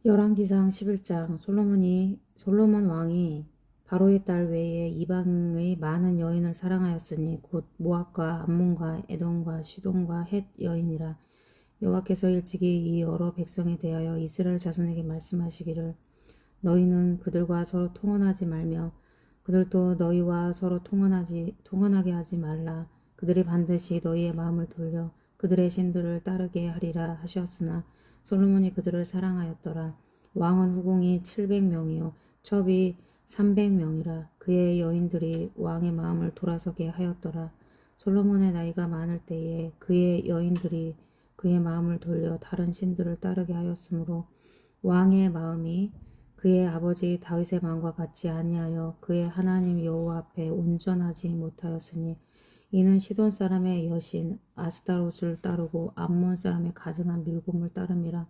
열왕기상 11장. 솔로몬 왕이 바로의 딸 외에 이방의 많은 여인을 사랑하였으니 곧 모압과 암몬과 에돔과 시돈과 헷 여인이라. 여호와께서 일찍이 이 여러 백성에 대하여 이스라엘 자손에게 말씀하시기를 너희는 그들과 서로 통혼하지 말며 그들도 너희와 서로 통혼하게 하지 말라. 그들이 반드시 너희의 마음을 돌려 그들의 신들을 따르게 하리라 하셨으나 솔로몬이 그들을 사랑하였더라. 왕은 후궁이 700명이요 첩이 300명이라. 그의 여인들이 왕의 마음을 돌아서게 하였더라. 솔로몬의 나이가 많을 때에 그의 여인들이 그의 마음을 돌려 다른 신들을 따르게 하였으므로 왕의 마음이 그의 아버지 다윗의 마음과 같지 아니하여 그의 하나님 여호와 앞에 온전하지 못하였으니 이는 시돈 사람의 여신 아스타롯을 따르고 암몬 사람의 가증한 밀곰을 따름이라.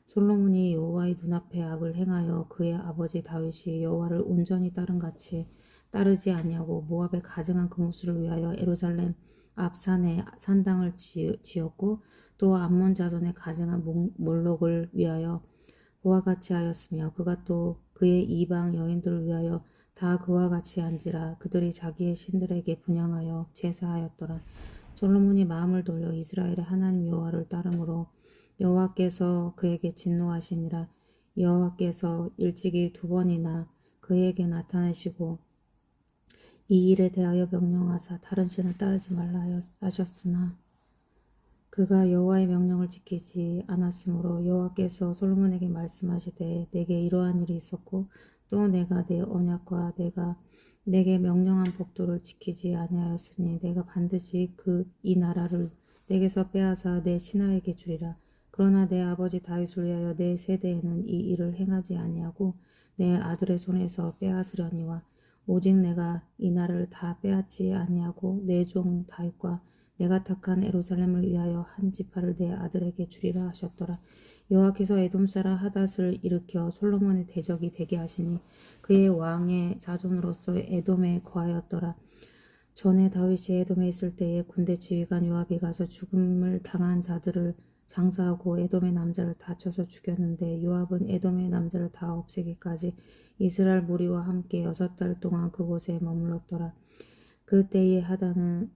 솔로몬이 여호와의 눈앞에 악을 행하여 그의 아버지 다윗이 여호와를 온전히 따름같이 따르지 아니하고 모압의 가증한 금오스를 위하여 예루살렘 앞산에 산당을 지었고 또 암몬 자손의 가증한 몰록을 위하여 그와 같이 하였으며 그가 또 그의 이방 여인들을 위하여 다 그와 같이 한지라. 그들이 자기의 신들에게 분향하여 제사하였더라. 솔로몬이 마음을 돌려 이스라엘의 하나님 여호와를 따르므로 여호와께서 그에게 진노하시니라. 여호와께서 일찍이 2번이나 그에게 나타내시고 이 일에 대하여 명령하사 다른 신을 따르지 말라 하셨으나 그가 여호와의 명령을 지키지 않았으므로 여호와께서 솔로몬에게 말씀하시되 내게 이러한 일이 있었고 또 내가 내 언약과 내가 내게 명령한 법도를 지키지 아니하였으니 내가 반드시 이 나라를 내게서 빼앗아 내 신하에게 주리라. 그러나 내 아버지 다윗을 위하여 내 세대에는 이 일을 행하지 아니하고 내 아들의 손에서 빼앗으려니와 오직 내가 이 나라를 다 빼앗지 아니하고 내 종 다윗과 내가 택한 예루살렘을 위하여 한 지파를 내 아들에게 주리라 하셨더라. 여호와께서 에돔 사람 하닷을 일으켜 솔로몬의 대적이 되게 하시니 그의 왕의 자손으로서 에돔에 거하였더라. 전에 다윗이 에돔에 있을 때에 군대 지휘관 요압이 가서 죽음을 당한 자들을 장사하고 에돔의 남자를 다 쳐서 죽였는데 요압은 에돔의 남자를 다 없애기까지 이스라엘 무리와 함께 6달 동안 그곳에 머물렀더라. 그때에 하닷은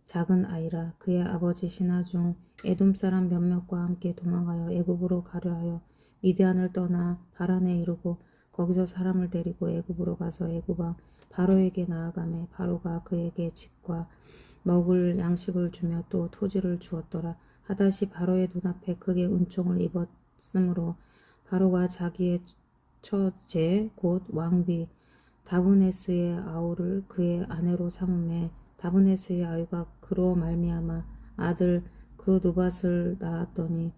작은 아이라. 그의 아버지 신하 중 에돔 사람 몇몇과 함께 도망하여 애굽으로 가려 하여 미디안을 떠나 바란에 이르고 거기서 사람을 데리고 애굽으로 가서 애굽 왕 바로에게 나아가매 바로가 그에게 집과 먹을 양식을 주며 또 토지를 주었더라. 하닷이 바로의 눈앞에 크게 은총을 입었으므로 바로가 자기의 처제 곧 왕비 다브네스의 아우를 그의 아내로 삼음에 다브네스의 아이가 그로 말미암아 아들 그 누밧을 낳았더니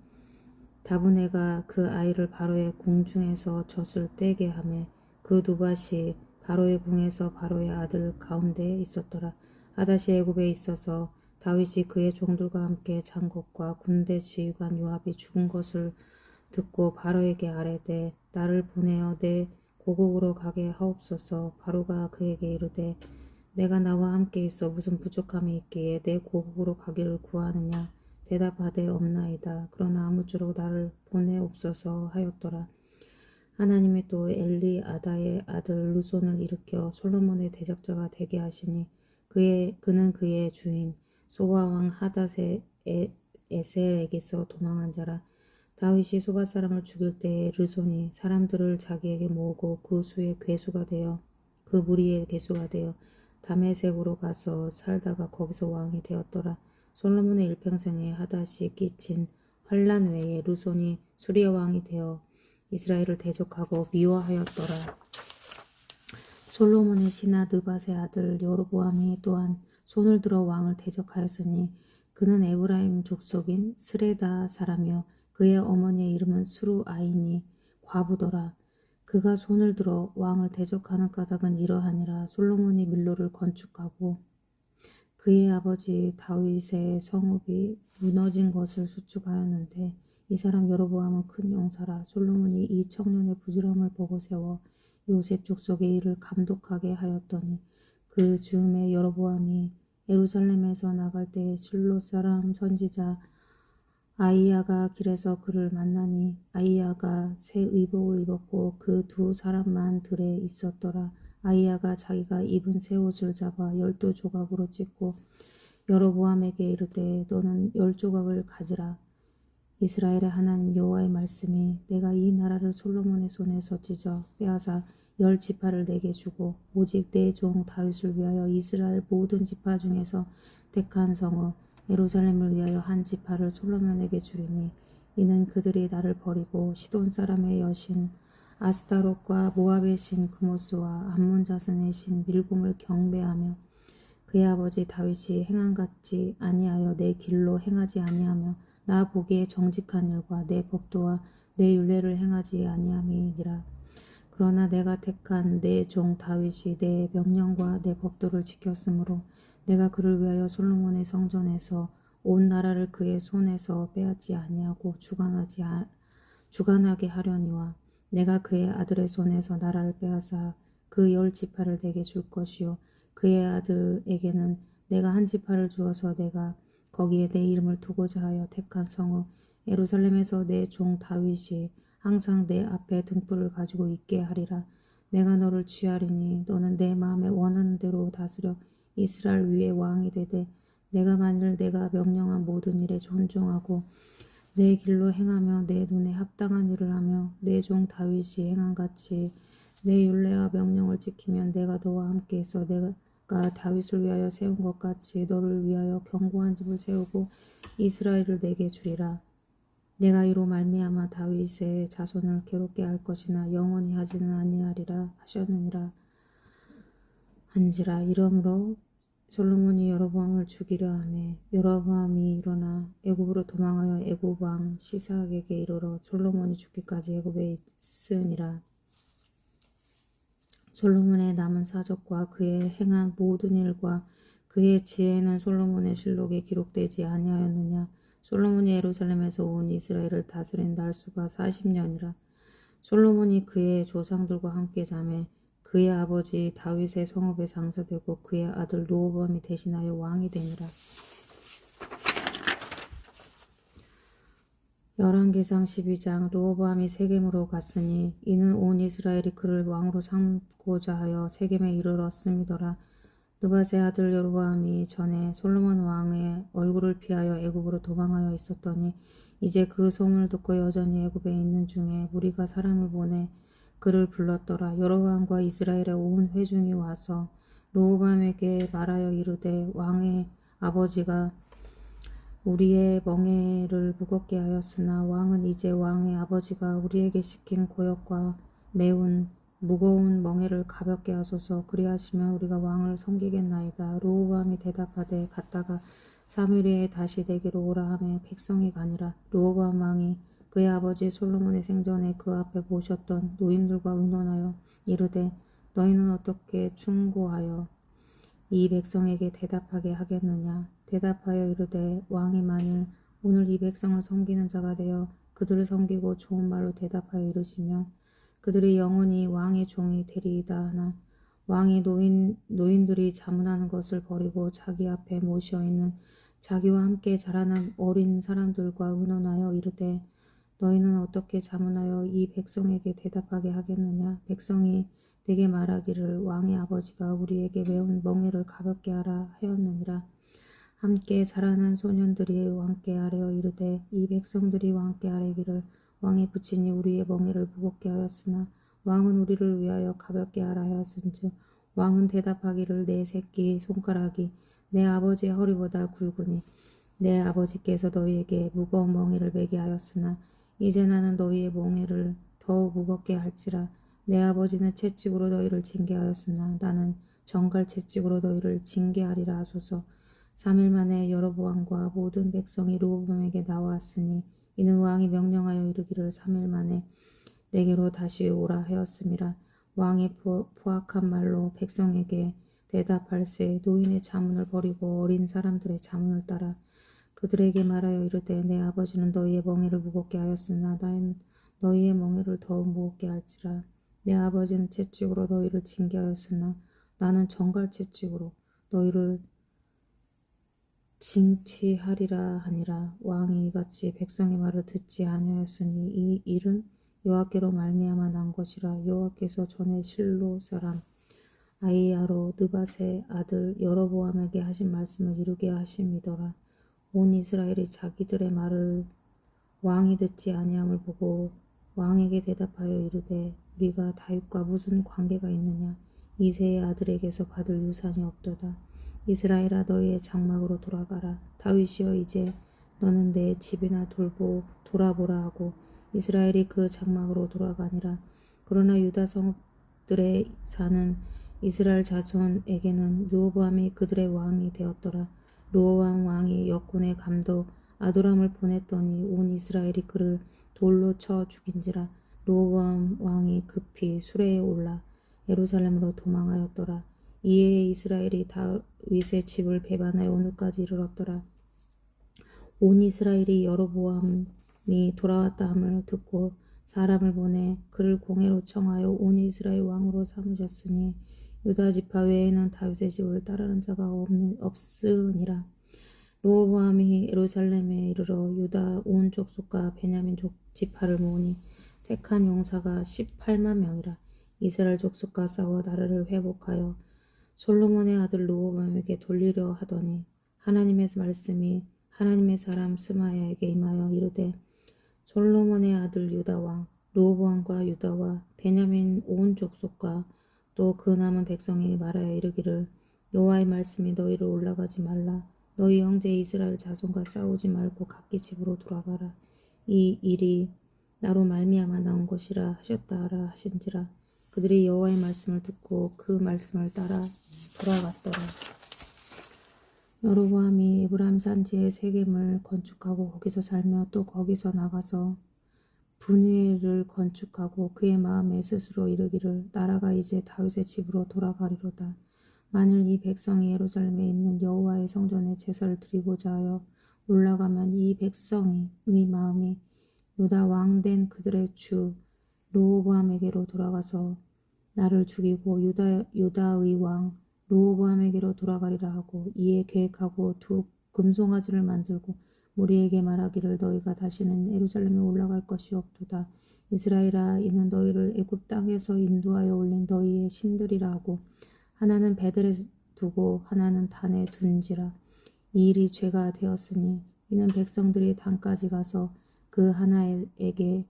다브네가 그 아이를 바로의 궁중에서 젖을 떼게 하매 그 누밧이 바로의 궁에서 바로의 아들 가운데 있었더라. 하닷이 애굽에 있어서 다윗이 그의 종들과 함께 장것과 군대 지휘관 요압이 죽은 것을 듣고 바로에게 아뢰되 나를 보내어 내 고국으로 가게 하옵소서. 바로가 그에게 이르되 내가 나와 함께 있어 무슨 부족함이 있기에 내 고국으로 가기를 구하느냐. 대답하되 없나이다. 그러나 아무쪼록 나를 보내옵소서 하였더라. 하나님이 또 엘리 아다의 아들 르손을 일으켜 솔로몬의 대적자가 되게 하시니 그는 그의 주인 소바 왕 하닷의 에셀에게서 도망한 자라. 다윗이 소바 사람을 죽일 때에 르손이 사람들을 자기에게 모으고 그 수의 괴수가 되어 그 무리의 괴수가 되어 다메섹으로 가서 살다가 거기서 왕이 되었더라. 솔로몬의 일평생에 하닷이 끼친 환란 외에 르손이 수리아 왕이 되어 이스라엘을 대적하고 미워하였더라. 솔로몬의 신하 느밧의 아들 여로보암이 또한 손을 들어 왕을 대적하였으니 그는 에브라임 족속인 스레다 사람이요 그의 어머니의 이름은 수루아이니 과부더라. 그가 손을 들어 왕을 대적하는 까닭은 이러하니라. 솔로몬이 밀로를 건축하고 그의 아버지 다윗의 성읍이 무너진 것을 수축하였는데 이 사람 여로보암은 큰 용사라. 솔로몬이 이 청년의 부지런함을 보고 세워 요셉 족속의 일을 감독하게 하였더니 그 즈음에 여로보암이 예루살렘에서 나갈 때에 실로 사람 선지자 아이야가 길에서 그를 만나니 아이야가 새 의복을 입었고 그 두 사람만 들에 있었더라. 아이야가 자기가 입은 새 옷을 잡아 12조각으로 찢고 여로보암에게 이르되 너는 10조각을 가지라. 이스라엘의 하나님 여호와의 말씀이 내가 이 나라를 솔로몬의 손에서 찢어 빼앗아 10지파를 내게 주고 오직 내 종 다윗을 위하여 이스라엘 모든 지파 중에서 택한 성읍 예루살렘을 위하여 한 지파를 솔로몬에게 주리니 이는 그들이 나를 버리고 시돈 사람의 여신 아스타롯과 모압의 신 그모스와 암몬 자손의 신 밀곰을 경배하며 그의 아버지 다윗이 행한 같지 아니하여 내 길로 행하지 아니하며 나 보기에 정직한 일과 내 법도와 내 율례를 행하지 아니함이니라. 그러나 내가 택한 내 종 다윗이 내 명령과 내 법도를 지켰으므로 내가 그를 위하여 솔로몬의 성전에서 온 나라를 그의 손에서 빼앗지 아니하고 주관하게 하려니와 내가 그의 아들의 손에서 나라를 빼앗아 그 10지파를 내게 줄 것이요 그의 아들에게는 내가 한 지파를 주어서 내가 거기에 내 이름을 두고자 하여 택한 성읍 예루살렘에서 내 종 다윗이 항상 내 앞에 등불을 가지고 있게 하리라. 내가 너를 취하리니 너는 내 마음에 원하는 대로 다스려 이스라엘 위에 왕이 되되 내가 만일 내가 명령한 모든 일에 존중하고 내 길로 행하며 내 눈에 합당한 일을 하며 내 종 다윗이 행한 같이 내 율례와 명령을 지키면 내가 너와 함께해서 내가 다윗을 위하여 세운 것 같이 너를 위하여 견고한 집을 세우고 이스라엘을 내게 주리라. 내가 이로 말미암아 다윗의 자손을 괴롭게 할 것이나 영원히 하지는 아니하리라 하셨느니라 한지라. 이러므로 솔로몬이 여로보암을 죽이려 하매 여로보암이 일어나 애굽으로 도망하여 애굽 왕 시삭에게 이르러 솔로몬이 죽기까지 애굽에 있으니라. 솔로몬의 남은 사적과 그의 행한 모든 일과 그의 지혜는 솔로몬의 실록에 기록되지 아니하였느냐. 솔로몬이 예루살렘에서 온 이스라엘을 다스린 날수가 40년이라. 솔로몬이 그의 조상들과 함께 자매 그의 아버지 다윗의 성읍에 장사되고 그의 아들 르호보암이 대신하여 왕이 되니라. 열왕기상 12장. 르호보암이 세겜으로 갔으니 이는 온 이스라엘이 그를 왕으로 삼고자 하여 세겜에 이르렀음이더라. 느밧의 아들 여로보암이 전에 솔로몬 왕의 얼굴을 피하여 애굽으로 도망하여 있었더니 이제 그 소문을 듣고 여전히 애굽에 있는 중에 무리가 사람을 보내 그를 불렀더라. 여로보암과 이스라엘의 온 회중이 와서 르호보암에게 말하여 이르되 왕의 아버지가 우리의 멍에를 무겁게 하였으나 왕은 이제 왕의 아버지가 우리에게 시킨 고역과 매운 무거운 멍에를 가볍게 하소서. 그리하시면 우리가 왕을 섬기겠나이다. 르호보암이 대답하되 갔다가 사무엘에 다시 내게로 오라 하매 백성이 가니라. 르호보암 왕이 그의 아버지 솔로몬의 생전에 그 앞에 모셨던 노인들과 의논하여 이르되 너희는 어떻게 충고하여 이 백성에게 대답하게 하겠느냐. 대답하여 이르되 왕이 만일 오늘 이 백성을 섬기는 자가 되어 그들을 섬기고 좋은 말로 대답하여 이르시며 그들이 영원히 왕의 종이 되리이다 하나 왕이 노인들이 자문하는 것을 버리고 자기 앞에 모셔 있는 자기와 함께 자라난 어린 사람들과 의논하여 이르되 너희는 어떻게 자문하여 이 백성에게 대답하게 하겠느냐. 백성이 내게 말하기를 왕의 아버지가 우리에게 매운 멍에를 가볍게 하라 하였느니라. 함께 자라난 소년들이 왕께 아뢰어 이르되 이 백성들이 왕께 아뢰기를 왕의 부친이 우리의 멍에를 무겁게 하였으나 왕은 우리를 위하여 가볍게 하라 하였은즉 왕은 대답하기를 내 새끼 손가락이 내 아버지의 허리보다 굵으니 내 아버지께서 너희에게 무거운 멍에를 매게 하였으나 이제 나는 너희의 멍에를 더욱 무겁게 할지라. 내 아버지는 채찍으로 너희를 징계하였으나 나는 정갈 채찍으로 너희를 징계하리라 하소서. 3일 만에 여로보암과 모든 백성이 르호보암에게 나왔으니 이는 왕이 명령하여 이르기를 3일 만에 내게로 다시 오라 하였음이라. 왕의 포악한 말로 백성에게 대답할새 노인의 자문을 버리고 어린 사람들의 자문을 따라 그들에게 말하여 이르되 내 아버지는 너희의 멍에를 무겁게 하였으나 나는 너희의 멍에를 더욱 무겁게 할지라. 내 아버지는 채찍으로 너희를 징계하였으나 나는 정갈 채찍으로 너희를 징치하리라 하니라. 왕이 이같이 백성의 말을 듣지 아니하였으니 이 일은 여호와께로 말미암아 난 것이라. 여호와께서 전에 실로 사람 아이야로 느밧의 아들 여로보암에게 하신 말씀을 이루게 하심이더라. 온 이스라엘이 자기들의 말을 왕이 듣지 아니함을 보고 왕에게 대답하여 이르되 우리가 다윗과 무슨 관계가 있느냐. 이새의 아들에게서 받을 유산이 없도다. 이스라엘아 너희의 장막으로 돌아가라. 다윗이여 이제 너는 내 집이나 돌아보라 하고 이스라엘이 그 장막으로 돌아가니라. 그러나 유다 성읍들에 사는 이스라엘 자손에게는 르호보암이 그들의 왕이 되었더라. 르호보암 왕이 역군의 감독 아도람을 보냈더니 온 이스라엘이 그를 돌로 쳐 죽인지라. 르호보암 왕이 급히 수레에 올라 예루살렘으로 도망하였더라. 이에 이스라엘이 다윗의 집을 배반하여 오늘까지 이르렀더라. 온 이스라엘이 여로보암이 돌아왔다 함을 듣고 사람을 보내 그를 공회로 청하여 온 이스라엘 왕으로 삼으셨으니 유다 지파 외에는 다윗의 집을 따르는 자가 없으니라. 르호보암이 예루살렘에 이르러 유다 온 족속과 베냐민 지파를 모으니 택한 용사가 18만 명이라. 이스라엘 족속과 싸워 나라를 회복하여 솔로몬의 아들 르호보암에게 돌리려 하더니 하나님의 말씀이 하나님의 사람 스마야에게 임하여 이르되 솔로몬의 아들 유다 왕 르호보암과 유다와 베냐민 온 족속과 또 그 남은 백성에게 말하여 이르기를 여호와의 말씀이 너희를 올라가지 말라. 너희 형제 이스라엘 자손과 싸우지 말고 각기 집으로 돌아가라. 이 일이 나로 말미암아 나온 것이라 하셨다라 하신지라. 그들이 여호와의 말씀을 듣고 그 말씀을 따라 돌아갔더라. 여로보암이 에브라임 산지에 세겜을 건축하고 거기서 살며 또 거기서 나가서 분회를 건축하고 그의 마음에 스스로 이르기를 나라가 이제 다윗의 집으로 돌아가리로다. 만일 이 백성이 예루살렘에 있는 여호와의 성전에 제사를 드리고자 하여 올라가면 이 백성의 마음이 유다 왕된 그들의 주 르호보암에게로 돌아가서 나를 죽이고 유다의 왕 르호보암에게로 돌아가리라 하고 이에 계획하고 두 금송아지를 만들고 무리에게 말하기를 너희가 다시는 예루살렘에 올라갈 것이 없도다. 이스라엘아 이는 너희를 애굽 땅에서 인도하여 올린 너희의 신들이라 하고 하나는 베델에 두고 하나는 단에 둔지라. 이 일이 죄가 되었으니 이는 백성들이 단까지 가서 그 하나에게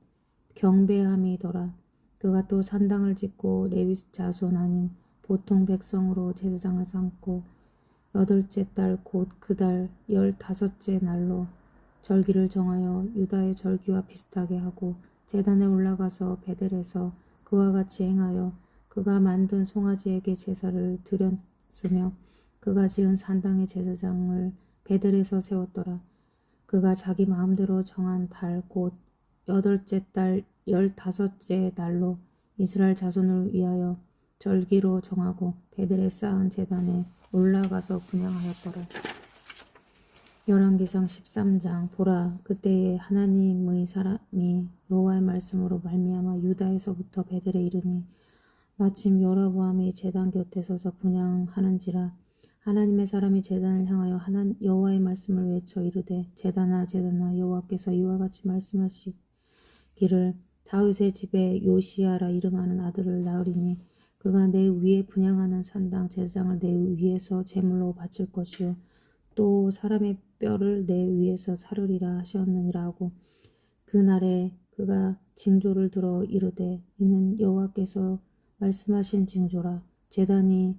경배함이더라. 그가 또 산당을 짓고 레위 자손 아닌 보통 백성으로 제사장을 삼고 8째 달 곧 그 달 15째 날로 절기를 정하여 유다의 절기와 비슷하게 하고 제단에 올라가서 베델에서 그와 같이 행하여 그가 만든 송아지에게 제사를 드렸으며 그가 지은 산당의 제사장을 베델에서 세웠더라. 그가 자기 마음대로 정한 달 곧 8째 달 15째 날로 이스라엘 자손을 위하여 절기로 정하고 베델에 쌓은 제단에 올라가서 분향하였더라. 열왕기상 13장 보라 그때에 하나님의 사람이 여호와의 말씀으로 말미암아 유다에서부터 베델에 이르니 마침 여로보암이 제단 곁에 서서 분향하는지라. 하나님의 사람이 제단을 향하여 여호와의 말씀을 외쳐 이르되 제단아 제단아 여호와께서 이와 같이 말씀하시기를 다윗의 집에 요시야라 이름하는 아들을 낳으리니 그가 내 위에 분향하는 산당 제사장을 내 위에서 제물로 바칠 것이요 또 사람의 뼈를 내 위에서 사르리라 하셨느니라 하고 그날에 그가 징조를 들어 이르되 이는 여호와께서 말씀하신 징조라. 제단이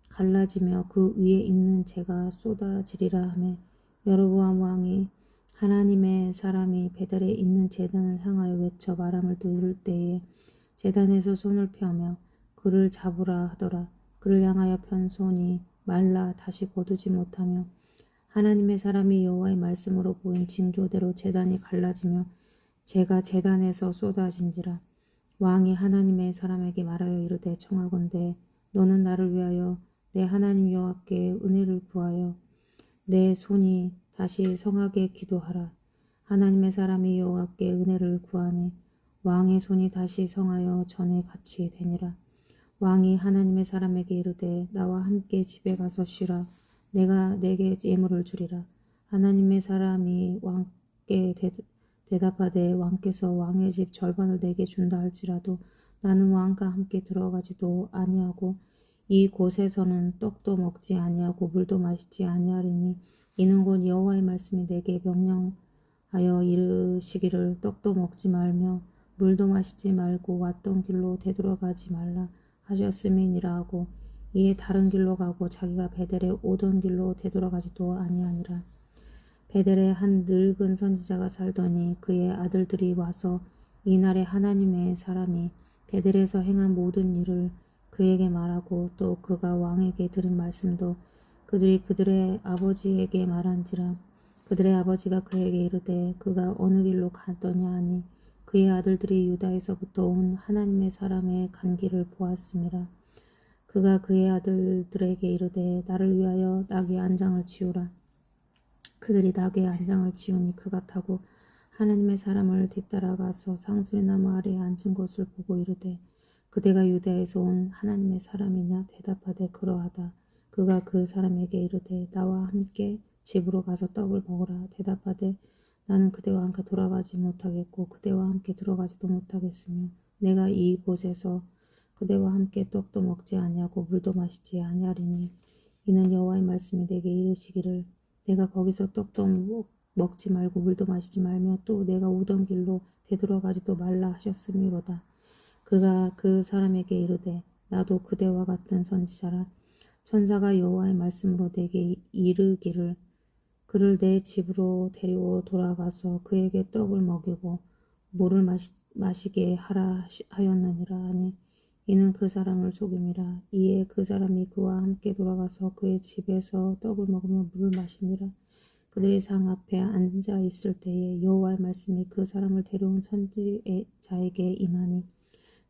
갈라지며 그 위에 있는 재가 쏟아지리라 하매 여로보암 왕이 하나님의 사람이 베델에 있는 제단을 향하여 외쳐 말함을 들을 때에 제단에서 손을 펴며 그를 잡으라 하더라. 그를 향하여 편 손이 말라 다시 거두지 못하며 하나님의 사람이 여호와의 말씀으로 보인 징조대로 제단이 갈라지며 재가 제단에서 쏟아진지라. 왕이 하나님의 사람에게 말하여 이르되 청하건대 너는 나를 위하여 내 하나님 여호와께 은혜를 구하여 내 손이 다시 성하게 기도하라. 하나님의 사람이 여호와께 은혜를 구하니 왕의 손이 다시 성하여 전에 같이 되니라. 왕이 하나님의 사람에게 이르되 나와 함께 집에 가서 쉬라. 내가 내게 예물을 주리라. 하나님의 사람이 왕께 대답하되 왕께서 왕의 집 절반을 내게 준다 할지라도 나는 왕과 함께 들어가지도 아니하고 이 곳에서는 떡도 먹지 아니하고 물도 마시지 아니하리니 이는 곧 여호와의 말씀이 내게 명령하여 이르시기를 떡도 먹지 말며 물도 마시지 말고 왔던 길로 되돌아가지 말라 하셨음이니라 하고 이에 다른 길로 가고 자기가 베델에 오던 길로 되돌아가지도 아니하니라. 베델에 한 늙은 선지자가 살더니 그의 아들들이 와서 이날에 하나님의 사람이 베델에서 행한 모든 일을 그에게 말하고 또 그가 왕에게 들은 말씀도 그들이 그들의 아버지에게 말한지라. 그들의 아버지가 그에게 이르되 그가 어느 길로 갔더냐 하니 그의 아들들이 유다에서부터 온 하나님의 사람의 간 길을 보았음이라. 그가 그의 아들들에게 이르되 나를 위하여 낙의 안장을 지우라. 그들이 낙의 안장을 지우니 그가 타고 하나님의 사람을 뒤따라가서 상수리나무 아래에 앉은 것을 보고 이르되 그대가 유다에서 온 하나님의 사람이냐 대답하되 그러하다. 그가 그 사람에게 이르되 나와 함께 집으로 가서 떡을 먹으라 대답하되 나는 그대와 함께 돌아가지 못하겠고 그대와 함께 들어가지도 못하겠으며 내가 이곳에서 그대와 함께 떡도 먹지 아니하고 물도 마시지 아니하리니 이는 여호와의 말씀이 내게 이르시기를 내가 거기서 떡도 먹지 말고 물도 마시지 말며 또 내가 오던 길로 되돌아가지도 말라 하셨음이로다. 그가 그 사람에게 이르되 나도 그대와 같은 선지자라. 천사가 여호와의 말씀으로 내게 이르기를 그를 내 집으로 데리고 돌아가서 그에게 떡을 먹이고 물을 마시게 하라 하였느니라 하니 이는 그 사람을 속임이라. 이에 그 사람이 그와 함께 돌아가서 그의 집에서 떡을 먹으며 물을 마시니라. 그들이 상 앞에 앉아 있을 때에 여호와의 말씀이 그 사람을 데려온 선지자에게 임하니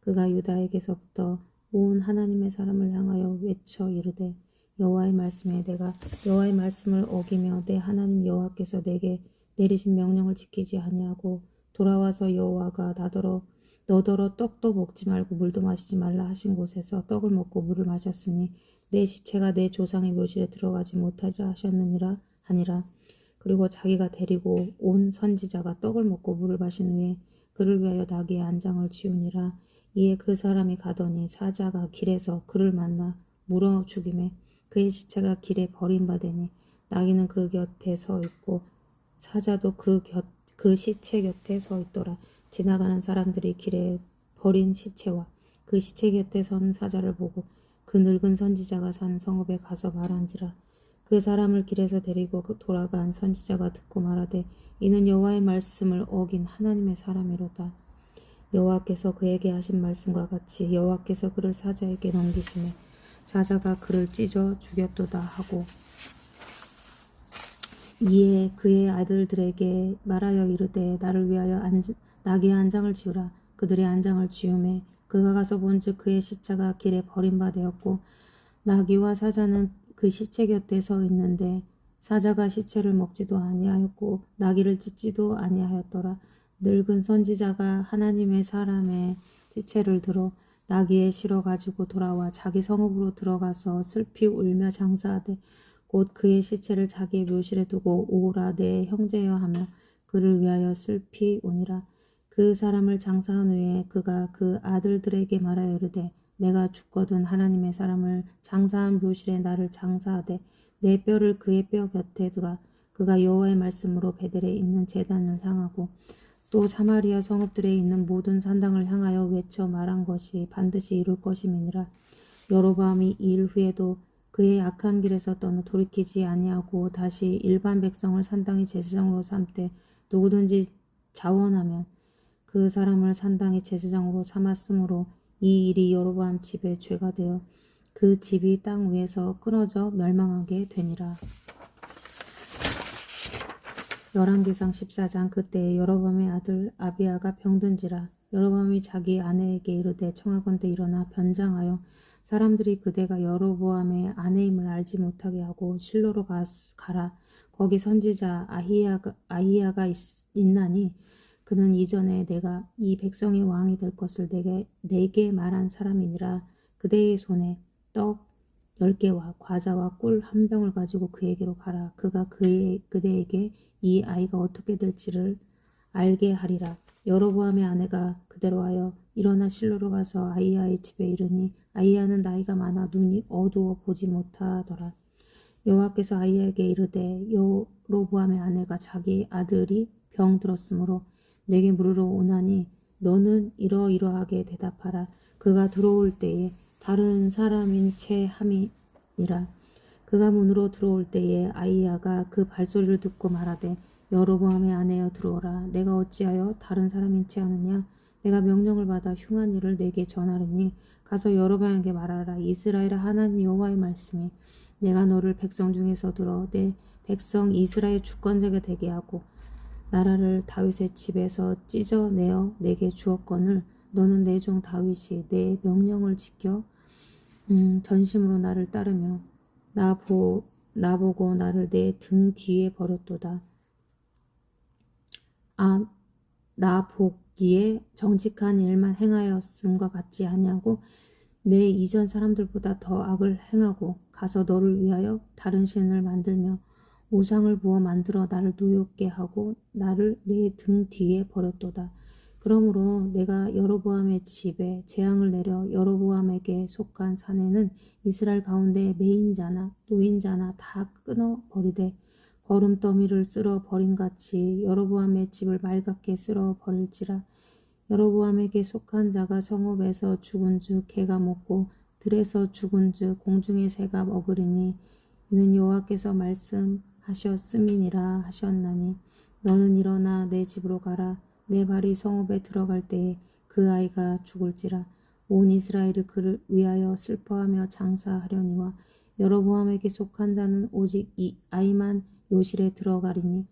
그가 유다에게서부터 온 하나님의 사람을 향하여 외쳐 이르되 여호와의 말씀에 내가 여호와의 말씀을 어기며 내 하나님 여호와께서 내게 내리신 명령을 지키지 아니하고 돌아와서 여호와가 너더러 떡도 먹지 말고 물도 마시지 말라 하신 곳에서 떡을 먹고 물을 마셨으니 내 시체가 내 조상의 묘실에 들어가지 못하리라 하셨느니라 하니라. 그리고 자기가 데리고 온 선지자가 떡을 먹고 물을 마신 후에 그를 위하여 낙의 안장을 지우니라. 이에 그 사람이 가더니 사자가 길에서 그를 만나 물어 죽이매 그의 시체가 길에 버림받으니 나귀는 그 곁에 서 있고 사자도 그 시체 곁에 서 있더라. 지나가는 사람들이 길에 버린 시체와 그 시체 곁에 선 사자를 보고 그 늙은 선지자가 산 성읍에 가서 말한지라. 그 사람을 길에서 데리고 돌아간 선지자가 듣고 말하되 이는 여호와의 말씀을 어긴 하나님의 사람이로다. 여호와께서 그에게 하신 말씀과 같이 여호와께서 그를 사자에게 넘기시매 사자가 그를 찢어 죽였도다 하고 이에 그의 아들들에게 말하여 이르되 나를 위하여 낙의 안장을 지우라. 그들의 안장을 지우매 그가 가서 본즉 그의 시체가 길에 버림받았고 나귀와 사자는 그 시체 곁에 서 있는데 사자가 시체를 먹지도 아니하였고 나귀를 찢지도 아니하였더라. 늙은 선지자가 하나님의 사람의 시체를 들어 나귀에 실어 가지고 돌아와 자기 성읍으로 들어가서 슬피 울며 장사하되 곧 그의 시체를 자기의 묘실에 두고 오라 내 형제여 하며 그를 위하여 슬피 우니라. 그 사람을 장사한 후에 그가 그 아들들에게 말하여 이르되 내가 죽거든 하나님의 사람을 장사한 묘실에 나를 장사하되 내 뼈를 그의 뼈 곁에 두라. 그가 여호와의 말씀으로 베델에 있는 제단을 향하고 또 사마리아 성읍들에 있는 모든 산당을 향하여 외쳐 말한 것이 반드시 이룰 것임이니라. 여로보암이 이 일 후에도 그의 악한 길에서 떠나 돌이키지 아니하고 다시 일반 백성을 산당의 제사장으로 삼되 누구든지 자원하면 그 사람을 산당의 제사장으로 삼았으므로 이 일이 여로보암 집의 죄가 되어 그 집이 땅 위에서 끊어져 멸망하게 되니라. 열왕기상 14장. 그때 여로보암의 아들 아비야가 병든지라. 여로보암이 자기 아내에게 이르되 청하건대 일어나 변장하여 사람들이 그대가 여로보암의 아내임을 알지 못하게 하고 실로로 가라. 거기 선지자 아히야가 있나니 그는 이전에 내가 이 백성의 왕이 될 것을 내게 말한 사람이니라. 그대의 손에 떡 10개와 과자와 꿀 한 병을 가지고 그에게로 가라. 그가 그대에게 이 아이가 어떻게 될지를 알게 하리라. 여로보암의 아내가 그대로 하여 일어나 실로로 가서 아이야의 집에 이르니 아이야는 나이가 많아 눈이 어두워 보지 못하더라. 여호와께서 아이야에게 이르되 여로보암의 아내가 자기 아들이 병들었으므로 내게 물으러 오나니 너는 이러이러하게 대답하라. 그가 들어올 때에 다른 사람인 채 함이니라. 그가 문으로 들어올 때에 아이야가 그 발소리를 듣고 말하되 여로보암의 아내여 들어오라. 내가 어찌하여 다른 사람인 채 하느냐. 내가 명령을 받아 흉한 일을 내게 전하리니 가서 여로보암에게 말하라. 이스라엘의 하나님 여호와의 말씀이 내가 너를 백성 중에서 들어 내 백성 이스라엘 주권자가 되게 하고 나라를 다윗의 집에서 찢어내어 내게 주었거늘 너는 내 종 다윗이 내 명령을 지켜 전심으로 나를 따르며 나보고 나를 내 등 뒤에 버렸도다. 나 보기에 정직한 일만 행하였음과 같지 아니하고 내 이전 사람들보다 더 악을 행하고 가서 너를 위하여 다른 신을 만들며 우상을 부어 만들어 나를 노엽게 하고 나를 내 등 뒤에 버렸도다. 그러므로 내가 여로보암의 집에 재앙을 내려 여로보암에게 속한 사내는 이스라엘 가운데 매인자나 노인자나 다 끊어 버리되 거름더미를 쓸어 버림같이 여로보암의 집을 맑게 쓸어 버릴지라. 여로보암에게 속한 자가 성읍에서 죽은즉 개가 먹고 들에서 죽은즉 공중의 새가 먹으리니 이는 여호와께서 말씀하셨음이니라 하셨나니 너는 일어나 내 집으로 가라. 내 발이 성읍에 들어갈 때에 그 아이가 죽을지라. 온 이스라엘이 그를 위하여 슬퍼하며 장사하려니와 여로보암에게 속한 자는 오직 이 아이만 요실에 들어가리니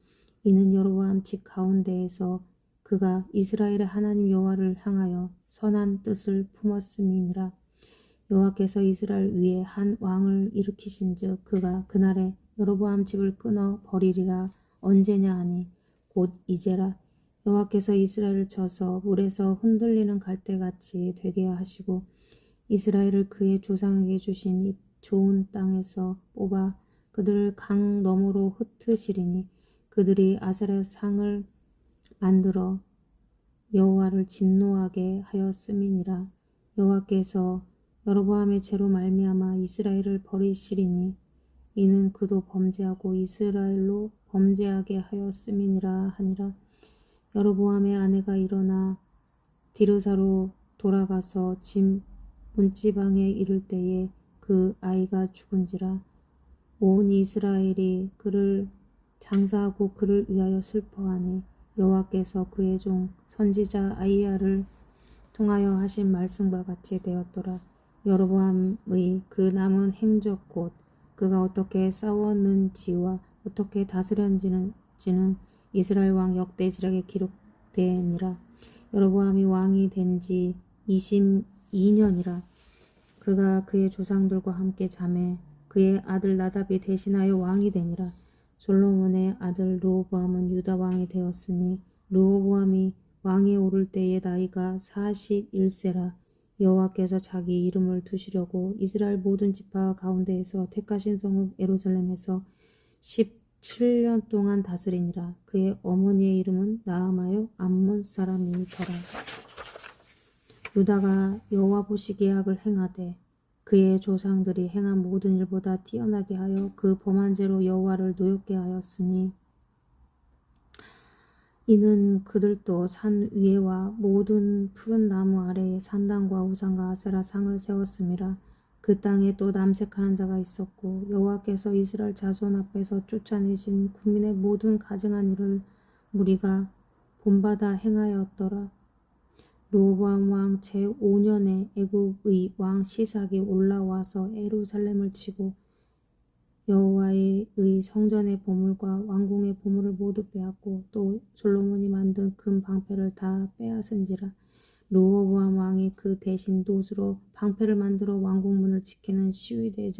이는 여로보암 집 가운데에서 그가 이스라엘의 하나님 여호와를 향하여 선한 뜻을 품었음이니라. 여호와께서 이스라엘 위에 한 왕을 일으키신즉 그가 그날에 여로보암 집을 끊어 버리리라. 언제냐 하니 곧 이제라. 여호와께서 이스라엘을 쳐서 물에서 흔들리는 갈대같이 되게 하시고 이스라엘을 그의 조상에게 주신 이 좋은 땅에서 뽑아 그들을 강 너머로 흩으시리니 그들이 아세라 상을 만들어 여호와를 진노하게 하였음이니라. 여호와께서 여로보암의 죄로 말미암아 이스라엘을 버리시리니 이는 그도 범죄하고 이스라엘로 범죄하게 하였음이니라 하니라. 여로보암의 아내가 일어나 디르사로 돌아가서 집 문지방에 이를 때에 그 아이가 죽은지라. 온 이스라엘이 그를 장사하고 그를 위하여 슬퍼하니 여호와께서 그의 종 선지자 아이야를 통하여 하신 말씀과 같이 되었더라. 여로보암의 그 남은 행적 곧 그가 어떻게 싸웠는지와 어떻게 다스렸는지는 이스라엘 왕 역대지략에 기록되니라. 여로보암이 왕이 된 지 22년이라. 그가 그의 조상들과 함께 잠에 그의 아들 나답이 대신하여 왕이 되니라. 솔로몬의 아들 르호보암은 유다 왕이 되었으니 르호보암이 왕에 오를 때의 나이가 41세라. 여호와께서 자기 이름을 두시려고 이스라엘 모든 지파 가운데에서 택하신 성읍 예루살렘에서 17년 동안 다스리니라. 그의 어머니의 이름은 나아마요 암몬 사람이더라. 유다가 여호와 보시기에 악을 행하되 그의 조상들이 행한 모든 일보다 뛰어나게 하여 그 범한 죄로 여호와를 노엽게 하였으니 이는 그들도 산 위에와 모든 푸른 나무 아래에 산당과 우상과 아세라 상을 세웠음이라. 그 땅에 또 남색하는 자가 있었고 여호와께서 이스라엘 자손 앞에서 쫓아내신 국민의 모든 가증한 일을 무리가 본받아 행하였더라. 르호보암 왕 제5년에 애굽의 왕 시삭이 올라와서 예루살렘을 치고 여호와의 성전의 보물과 왕궁의 보물을 모두 빼앗고 또 솔로몬이 만든 금 방패를 다 빼앗은지라. 르호보암 왕이 그 대신 돛으로 방패를 만들어 왕궁문을 지키는 수위대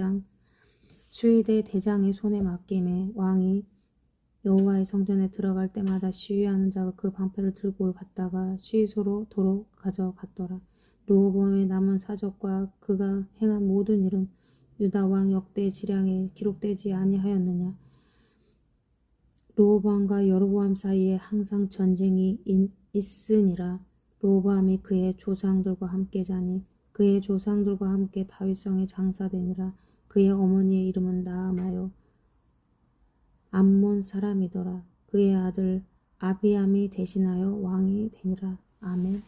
대장의 손에 맡김에 왕이 여호와의 성전에 들어갈 때마다 시위하는 자가 그 방패를 들고 갔다가 시위소로 도로 가져갔더라. 르호보암의 남은 사적과 그가 행한 모든 일은 유다 왕 역대 지량에 기록되지 아니하였느냐. 르호보암과 여로보암 사이에 항상 전쟁이 있으니라. 르호보암이 그의 조상들과 함께 자니 그의 조상들과 함께 다윗성에 장사되니라. 그의 어머니의 이름은 나아마요 암몬 사람이더라. 그의 아들 아비암이 대신하여 왕이 되니라. 아멘.